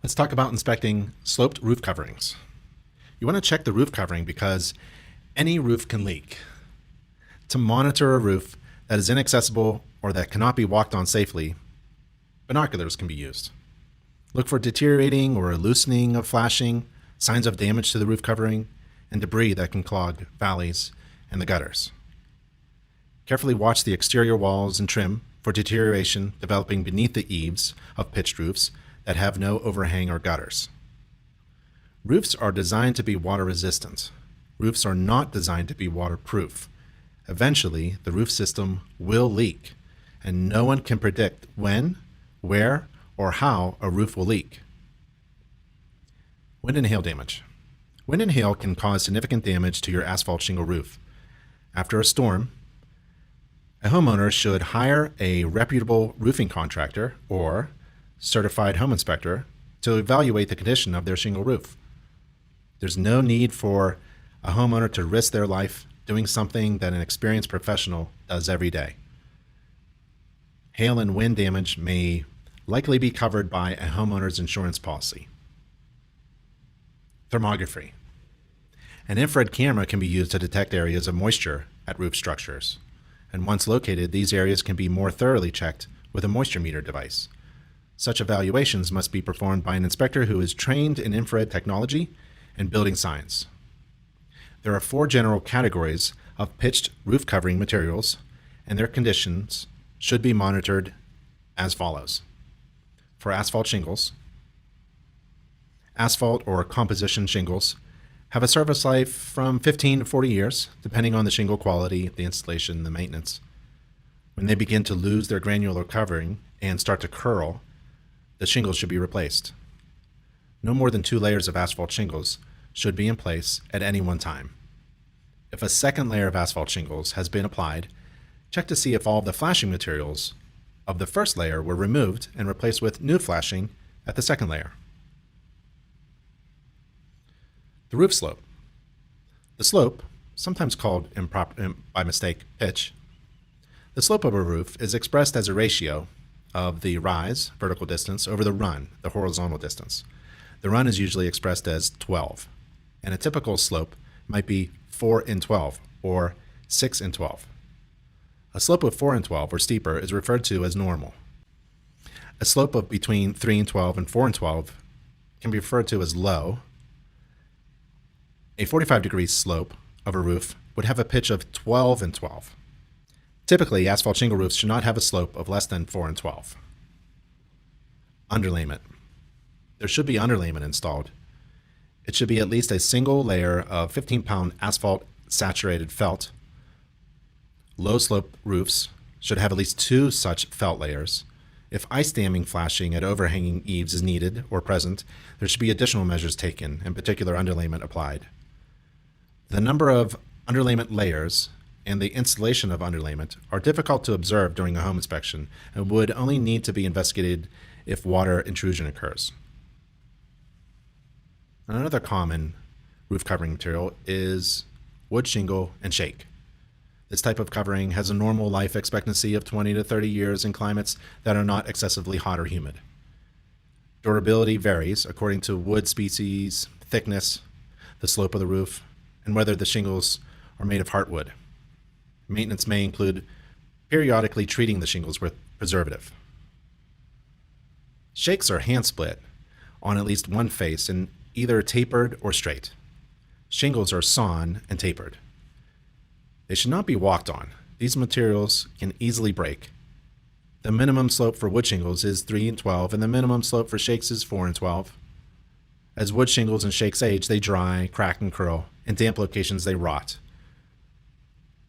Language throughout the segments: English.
Let's talk about inspecting sloped roof coverings. You want to check the roof covering because any roof can leak. To monitor a roof that is inaccessible or that cannot be walked on safely, binoculars can be used. Look for deteriorating or loosening of flashing, signs of damage to the roof covering, and debris that can clog valleys and the gutters. Carefully watch the exterior walls and trim for deterioration developing beneath the eaves of pitched roofs that have no overhang or gutters. Roofs are designed to be water resistant. Roofs are not designed to be waterproof. Eventually, the roof system will leak, and no one can predict when, where, or how a roof will leak. Wind and hail damage. Wind and hail can cause significant damage to your asphalt shingle roof. After a storm, a homeowner should hire a reputable roofing contractor or certified home inspector to evaluate the condition of their shingle roof. There's no need for a homeowner to risk their life doing something that an experienced professional does every day. Hail and wind damage may likely be covered by a homeowner's insurance policy. Thermography. An infrared camera can be used to detect areas of moisture at roof structures, and once located, these areas can be more thoroughly checked with a moisture meter device. Such evaluations must be performed by an inspector who is trained in infrared technology and building science. There are 4 general categories of pitched roof covering materials, and their conditions should be monitored as follows. For asphalt shingles, asphalt or composition shingles have a service life from 15 to 40 years, depending on the shingle quality, the installation, and the maintenance. When they begin to lose their granular covering and start to curl, the shingles should be replaced. No more than 2 layers of asphalt shingles should be in place at any one time. If a second layer of asphalt shingles has been applied, check to see if all of the flashing materials of the first layer were removed and replaced with new flashing at the second layer. The roof slope. The slope, sometimes called by mistake pitch, the slope of a roof is expressed as a ratio of the rise, vertical distance, over the run, the horizontal distance. The run is usually expressed as 12, and a typical slope might be 4 in 12 or 6 in 12. A slope of 4 in 12 or steeper is referred to as normal. A slope of between 3 in 12 and 4 in 12 can be referred to as low. A 45-degree slope of a roof would have a pitch of 12 in 12. Typically, asphalt shingle roofs should not have a slope of less than 4 in 12. Underlayment. There should be underlayment installed. It should be at least a single layer of 15-pound asphalt saturated felt. Low slope roofs should have at least 2 such felt layers. If ice damming flashing at overhanging eaves is needed or present, there should be additional measures taken, in particular underlayment applied. The number of underlayment layers and the installation of underlayment are difficult to observe during a home inspection and would only need to be investigated if water intrusion occurs. Another common roof covering material is wood shingle and shake. This type of covering has a normal life expectancy of 20 to 30 years in climates that are not excessively hot or humid. Durability varies according to wood species, thickness, the slope of the roof, and whether the shingles are made of heartwood. Maintenance may include periodically treating the shingles with preservative. Shakes are hand split on at least one face and either tapered or straight. Shingles are sawn and tapered. They should not be walked on. These materials can easily break. The minimum slope for wood shingles is 3 in 12, and the minimum slope for shakes is 4 in 12. As wood shingles and shakes age, they dry, crack, and curl. In damp locations, they rot.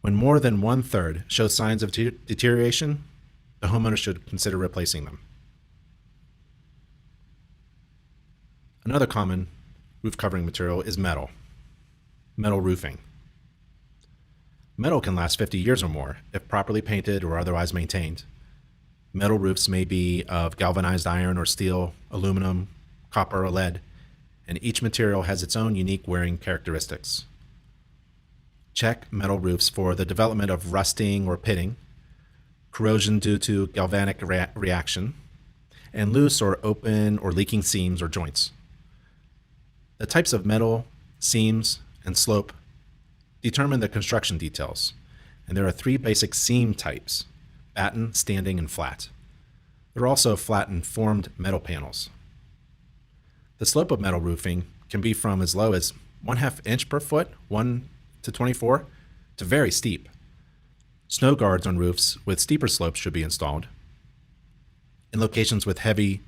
When more than 1/3 show signs of deterioration, the homeowner should consider replacing them. Another common roof covering material is metal. Metal roofing. Metal can last 50 years or more if properly painted or otherwise maintained. Metal roofs may be of galvanized iron or steel, aluminum, copper, or lead, and each material has its own unique wearing characteristics. Check metal roofs for the development of rusting or pitting, corrosion due to galvanic reaction, and loose or open or leaking seams or joints. The types of metal, seams, and slope determine the construction details, and there are 3 basic seam types: batten, standing, and flat. There are also flat and formed metal panels. The slope of metal roofing can be from as low as 1/2 inch per foot, 1 to 24, to very steep. Snow guards on roofs with steeper slopes should be installed. In locations with heavy,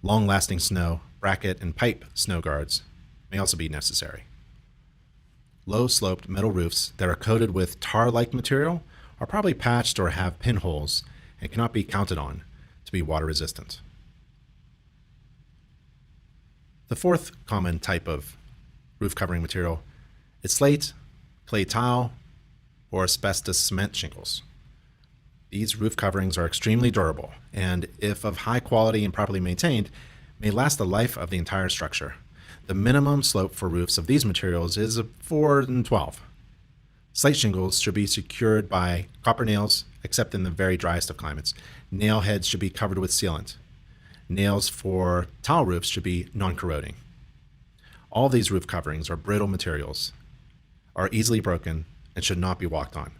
long-lasting snow, bracket and pipe snow guards may also be necessary. Low-sloped metal roofs that are coated with tar-like material are probably patched or have pinholes and cannot be counted on to be water resistant. The 4th common type of roof covering material is slate, clay tile, or asbestos cement shingles. These roof coverings are extremely durable and, if of high quality and properly maintained, may last the life of the entire structure. The minimum slope for roofs of these materials is 4 and 12. Slate shingles should be secured by copper nails, except in the very driest of climates. Nail heads should be covered with sealant. Nails for tile roofs should be non-corroding. All these roof coverings are brittle materials, are easily broken, and should not be walked on.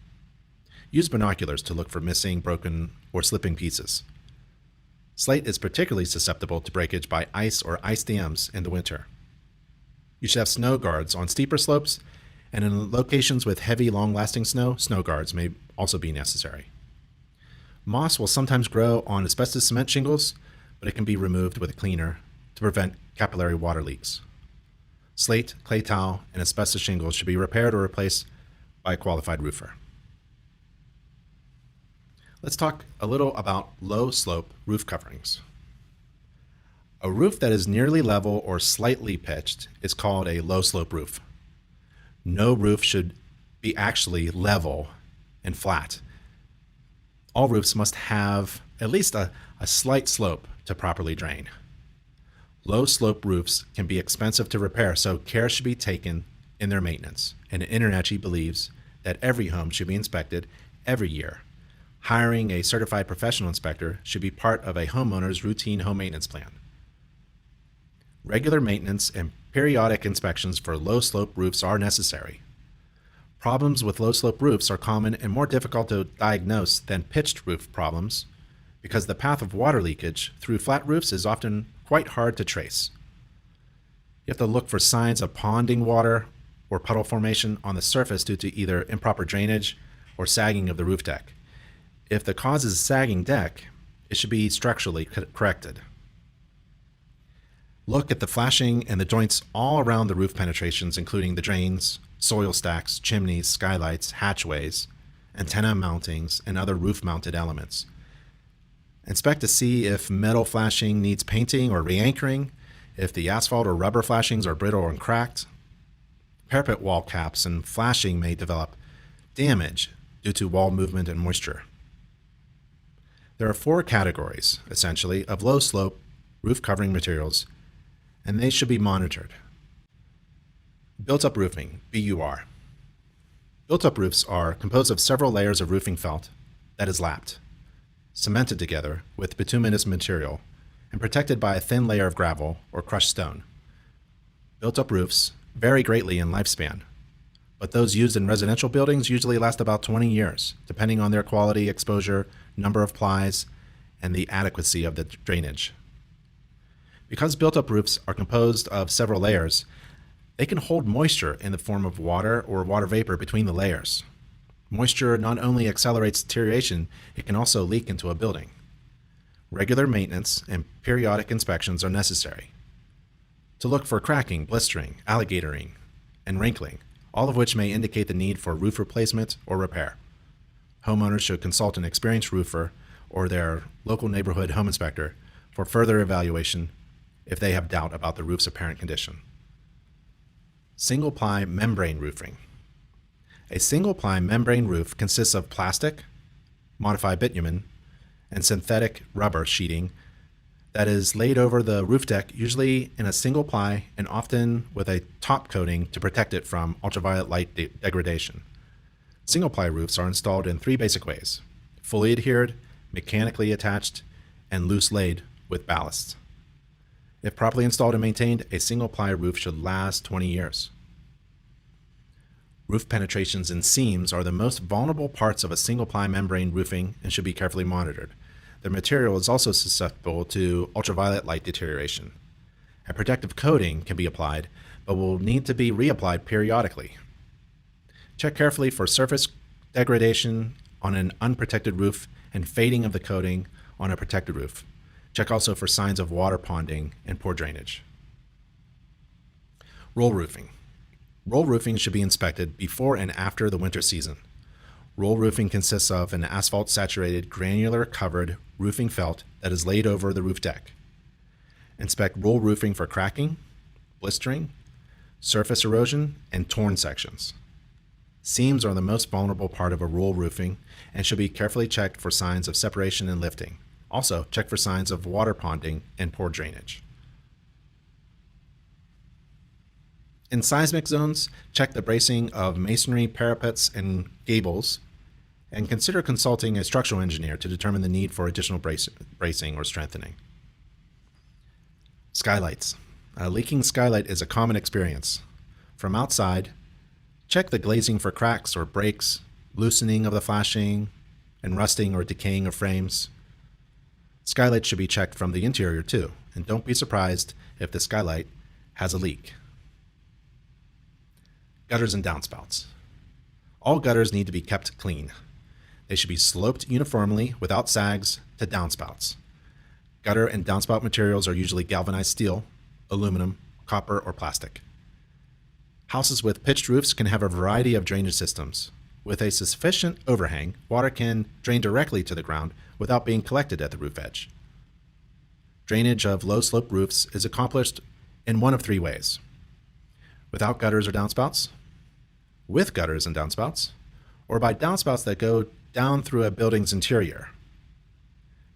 Use binoculars to look for missing, broken, or slipping pieces. Slate is particularly susceptible to breakage by ice or ice dams in the winter. You should have snow guards on steeper slopes, and in locations with heavy, long-lasting snow, snow guards may also be necessary. Moss will sometimes grow on asbestos cement shingles, but it can be removed with a cleaner to prevent capillary water leaks. Slate, clay tile, and asbestos shingles should be repaired or replaced by a qualified roofer. Let's talk a little about low-slope roof coverings. A roof that is nearly level or slightly pitched is called a low-slope roof. No roof should be actually level and flat. All roofs must have at least a slight slope to properly drain. Low-slope roofs can be expensive to repair, so care should be taken in their maintenance, and InterNACHI believes that every home should be inspected every year. Hiring a certified professional inspector should be part of a homeowner's routine home maintenance plan. Regular maintenance and periodic inspections for low-slope roofs are necessary. Problems with low-slope roofs are common and more difficult to diagnose than pitched roof problems because the path of water leakage through flat roofs is often quite hard to trace. You have to look for signs of ponding water or puddle formation on the surface due to either improper drainage or sagging of the roof deck. If the cause is a sagging deck, it should be structurally corrected. Look at the flashing and the joints all around the roof penetrations, including the drains, soil stacks, chimneys, skylights, hatchways, antenna mountings, and other roof-mounted elements. Inspect to see if metal flashing needs painting or re-anchoring, if the asphalt or rubber flashings are brittle and cracked. Parapet wall caps and flashing may develop damage due to wall movement and moisture. There are 4 categories, essentially, of low-slope roof covering materials, and they should be monitored. Built-up roofing, BUR. Built-up roofs are composed of several layers of roofing felt that is lapped, cemented together with bituminous material, and protected by a thin layer of gravel or crushed stone. Built-up roofs vary greatly in lifespan, but those used in residential buildings usually last about 20 years, depending on their quality, exposure, number of plies, and the adequacy of the drainage. Because built-up roofs are composed of several layers, they can hold moisture in the form of water or water vapor between the layers. Moisture not only accelerates deterioration, it can also leak into a building. Regular maintenance and periodic inspections are necessary to look for cracking, blistering, alligatoring, and wrinkling, all of which may indicate the need for roof replacement or repair. Homeowners should consult an experienced roofer or their local neighborhood home inspector for further evaluation if they have doubt about the roof's apparent condition. Single-ply membrane roofing. A single-ply membrane roof consists of plastic, modified bitumen, and synthetic rubber sheeting that is laid over the roof deck, usually in a single ply and often with a top coating to protect it from ultraviolet light degradation. Single-ply roofs are installed in 3 basic ways: fully adhered, mechanically attached, and loose laid with ballast. If properly installed and maintained, a single-ply roof should last 20 years. Roof penetrations and seams are the most vulnerable parts of a single-ply membrane roofing and should be carefully monitored. The material is also susceptible to ultraviolet light deterioration. A protective coating can be applied, but will need to be reapplied periodically. Check carefully for surface degradation on an unprotected roof and fading of the coating on a protected roof. Check also for signs of water ponding and poor drainage. Roll roofing. Roll roofing should be inspected before and after the winter season. Roll roofing consists of an asphalt-saturated, granular-covered roofing felt that is laid over the roof deck. Inspect roll roofing for cracking, blistering, surface erosion, and torn sections. Seams are the most vulnerable part of a roll roofing and should be carefully checked for signs of separation and lifting. Also, check for signs of water ponding and poor drainage. In seismic zones, check the bracing of masonry parapets and gables, and consider consulting a structural engineer to determine the need for additional bracing or strengthening. Skylights. A leaking skylight is a common experience. From outside, check the glazing for cracks or breaks, loosening of the flashing, and rusting or decaying of frames. Skylights should be checked from the interior too, and don't be surprised if the skylight has a leak. Gutters and downspouts. All gutters need to be kept clean. They should be sloped uniformly without sags to downspouts. Gutter and downspout materials are usually galvanized steel, aluminum, copper, or plastic. Houses with pitched roofs can have a variety of drainage systems. With a sufficient overhang, water can drain directly to the ground without being collected at the roof edge. Drainage of low-slope roofs is accomplished in one of three ways: without gutters or downspouts, with gutters and downspouts, or by downspouts that go down through a building's interior.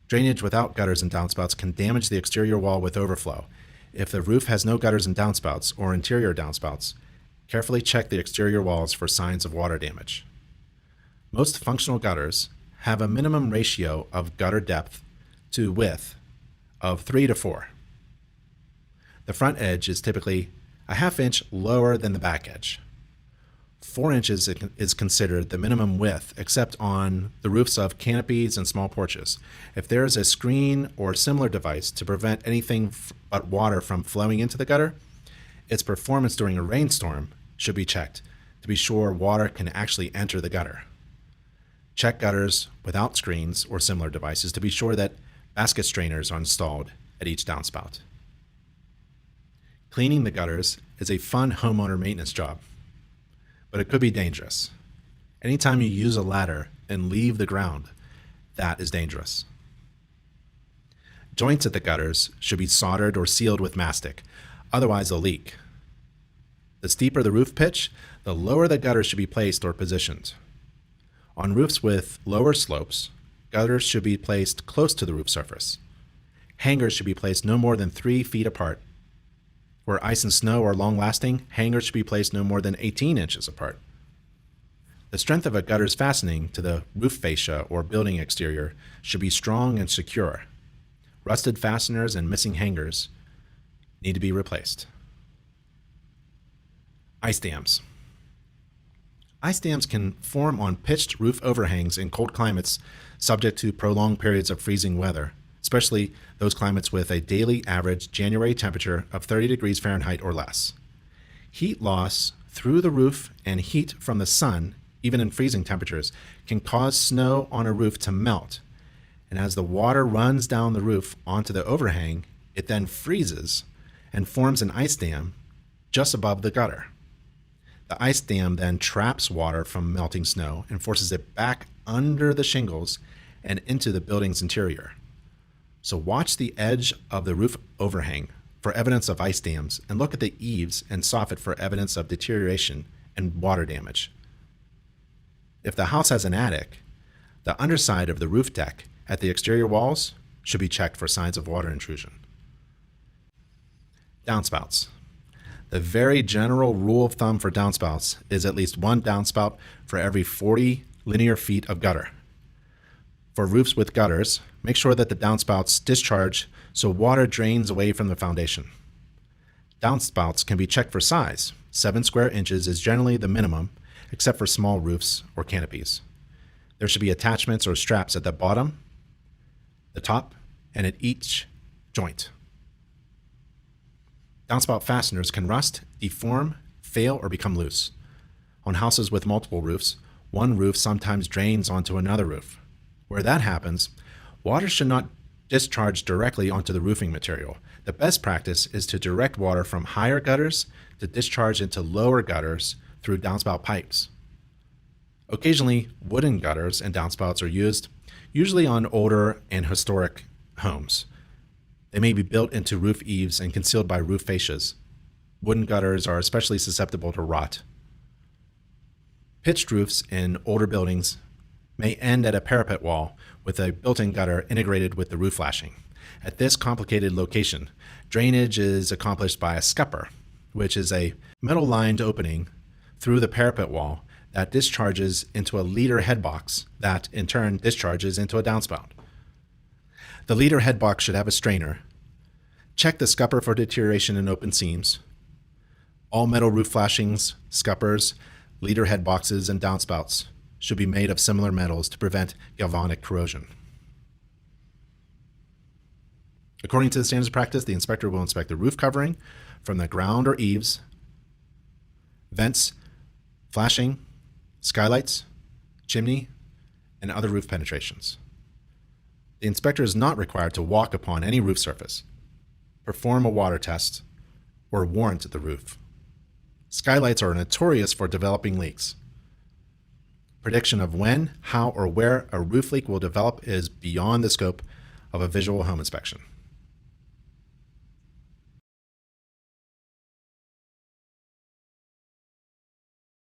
Drainage without gutters and downspouts can damage the exterior wall with overflow. If the roof has no gutters and downspouts or interior downspouts, carefully check the exterior walls for signs of water damage. Most functional gutters have a minimum ratio of gutter depth to width of 3 to 4. The front edge is typically a ½ inch lower than the back edge. 4 inches is considered the minimum width, except on the roofs of canopies and small porches. If there is a screen or similar device to prevent anything but water from flowing into the gutter, its performance during a rainstorm should be checked to be sure water can actually enter the gutter. Check gutters without screens or similar devices to be sure that basket strainers are installed at each downspout. Cleaning the gutters is a fun homeowner maintenance job, but it could be dangerous. Anytime you use a ladder and leave the ground, that is dangerous. Joints at the gutters should be soldered or sealed with mastic, otherwise they'll leak. The steeper the roof pitch, the lower the gutters should be placed or positioned. On roofs with lower slopes, gutters should be placed close to the roof surface. Hangers should be placed no more than 3 feet apart. Where ice and snow are long-lasting, hangers should be placed no more than 18 inches apart. The strength of a gutter's fastening to the roof fascia or building exterior should be strong and secure. Rusted fasteners and missing hangers need to be replaced. Ice dams. Ice dams can form on pitched roof overhangs in cold climates subject to prolonged periods of freezing weather, especially those climates with a daily average January temperature of 30 degrees Fahrenheit or less. Heat loss through the roof and heat from the sun, even in freezing temperatures, can cause snow on a roof to melt. And as the water runs down the roof onto the overhang, it then freezes and forms an ice dam just above the gutter. The ice dam then traps water from melting snow and forces it back under the shingles and into the building's interior. So watch the edge of the roof overhang for evidence of ice dams and look at the eaves and soffit for evidence of deterioration and water damage. If the house has an attic, the underside of the roof deck at the exterior walls should be checked for signs of water intrusion. Downspouts. The very general rule of thumb for downspouts is at least one downspout for every 40 linear feet of gutter. For roofs with gutters, make sure that the downspouts discharge so water drains away from the foundation. Downspouts can be checked for size. 7 square inches is generally the minimum, except for small roofs or canopies. There should be attachments or straps at the bottom, the top, and at each joint. Downspout fasteners can rust, deform, fail, or become loose. On houses with multiple roofs, one roof sometimes drains onto another roof. Where that happens, water should not discharge directly onto the roofing material. The best practice is to direct water from higher gutters to discharge into lower gutters through downspout pipes. Occasionally, wooden gutters and downspouts are used, usually on older and historic homes. They may be built into roof eaves and concealed by roof fascias. Wooden gutters are especially susceptible to rot. Pitched roofs in older buildings may end at a parapet wall with a built-in gutter integrated with the roof flashing. At this complicated location, drainage is accomplished by a scupper, which is a metal-lined opening through the parapet wall that discharges into a leader head box that, in turn, discharges into a downspout. The leader head box should have a strainer. Check the scupper for deterioration in open seams. All metal roof flashings, scuppers, leader head boxes, and downspouts should be made of similar metals to prevent galvanic corrosion. According to the standards of practice, the inspector will inspect the roof covering from the ground or eaves, vents, flashing, skylights, chimney, and other roof penetrations. The inspector is not required to walk upon any roof surface, perform a water test, or warrant the roof. Skylights are notorious for developing leaks. Prediction of when, how, or where a roof leak will develop is beyond the scope of a visual home inspection.